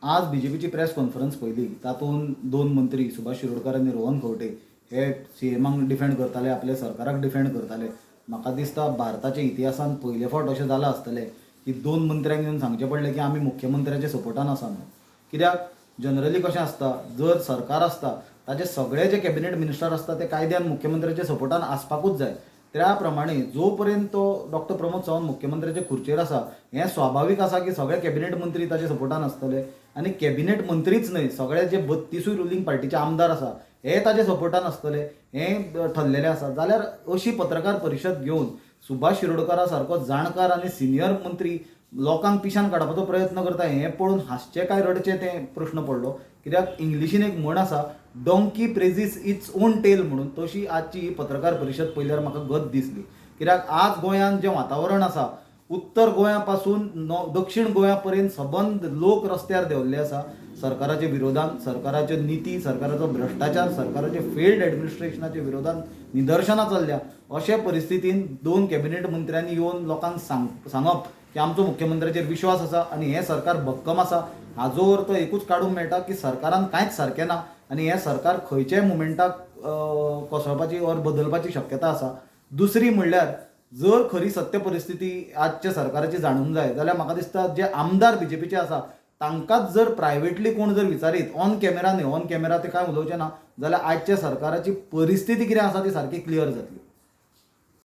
आज बीजेपीची press conference पयली तातूंत दोन मंत्री सुभाष शिरोडकर आनी रोहन खंवटे हे सीएमाक डिफेंड करताले, आपल्या सरकाराक डिफेंड करताले. म्हाका दिसता भारताच्या इतिहासान पयले फावट अशें जालां आसतलें की दोन मंत्र्यांक येवन सांगचें पडलें की आमी मुख्यमंत्र्याच्या सपोर्टान आसा म्हणून. कित्याक जनरली कशें आसता, जर सरकार आसता ताचे सगळे जे कॅबिनेट मिनिस्टर आसता ते कायद्यान मुख्यमंत्र्याच्या सपोर्टान आसपाकूच जाय. त्या प्रमाणे जो पर्यंत तो डॉक्टर प्रमोद सावंत मुख्यमंत्र्याच्या खुर्चेर आसा हें स्वाभावीक आसा की सगळे कॅबिनेट मंत्री ताचे सपोर्टान आसतले आनी कॅबिनेट मंत्रीच न्हय, सगळे जे 32 रुलींग पार्टीचे आमदार आसा हे ताचे सपोर्टान आसतले हें ठरलेलें आसा. जाल्यार अशी पत्रकार परिशद घेवन सुभाष शिरोडकरा सारको जाणकार आनी सिनियर मंत्री लोकांक पिशान काडपाचो प्रयत्न करता हें पळोवन हांसचें काय रडचें तें प्रश्न पडलो. कित्याक इंग्लिशीन एक म्हण आसा, डॉंकी प्रेजीस इट्स ओन टेल म्हणून, तशी आजची ही पत्रकार परिशद पळयल्यार म्हाका गत दिसली. कित्याक आज गोंयांत जें वातावरण आसा, उत्तर गोंया पासून दक्षिण गोंया पर्यंत सबंद लोक रस्त्यार देंवल्ले आसा सरकाराच्या विरोधान, सरकाराच्यो निती, सरकाराचो भ्रश्टाचार, सरकाराच्या फेल्ड एडमिनिस्ट्रेशनाच्या विरोधान निदर्शनां चल्ल्या. अशे परिस्थितीन दोन कॅबिनेट मंत्र्यांनी येवन लोकांक सांगप की आमचो मुख्यमंत्र्याचेर विश्वास आसा आनी हें सरकार भक्कम आसा, हाजो अर्थ एकूच काडूंक मेळटा की सरकारान कांयच सारकें ना आनी हें सरकार खंयच्याय मुमेंटाक कोसळपाची वा बदलपाची शक्यता आसा. दुसरी म्हणल्यार जर खरी सत्य परिस्थिती आजच्या सरकाराची जाणूंक जाय जाल्यार म्हाका दिसता जे आमदार बीजेपीचे आसा तांकांच जर प्रायवेटली कोण जर विचारीत, ऑन कॅमेरा न्हय, ऑन कॅमेरा ते कांय उलोवचें ना, जाल्यार आजच्या सरकाराची परिस्थिती कितें आसा ती सारकी क्लियर जातली.